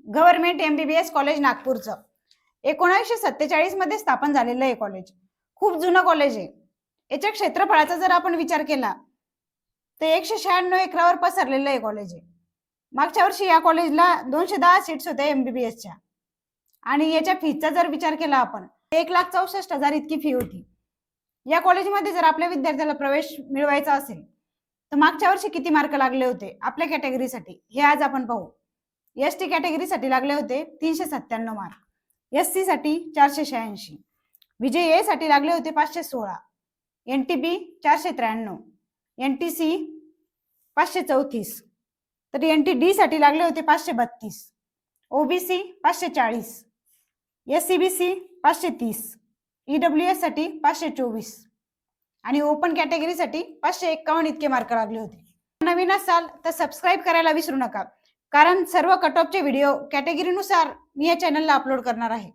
Government MBBS college नागपूरचं 1947 मध्ये स्थापन झालेलं आहे कॉलेज. खूप जुनं कॉलेज आहे. याच्या क्षेत्रफळाचा जर आपण विचार केला तर 196 एकरावर पसरलेलं आहे कॉलेज आहे. मागच्या वर्षी या कॉलेजला 210 सीट्स होत्या MBBSच्या आणि याच्या फीचा जर विचार केला आपण 1,64,000 इतकी फी होती. या कॉलेजमध्ये जर आपल्या विद्यार्थ्याला प्रवेश मिळवायचा असेल तर मागच्या वर्षी किती मार्क लागले होते आपल्या कॅटेगरीसाठी हे आज आपण पाहू. ST कॅटेगरीसाठी लागले होते 397 मार्क, SC साठी 486, VJA साठी लागले होते 516, NTB 493, NTC 534, तर NTD साठी लागले होते 532, OBC 540, SCBC 530, EWS साठी 524 आणि ओपन कॅटेगरीसाठी 551 इतके मार्क लागले होते. नवीन असाल तर सबस्क्राईब करायला विसरू नका, कारण सर्व कट ऑफचे व्हिडिओ कॅटेगरीनुसार मी या चॅनलला अपलोड करणार आहे.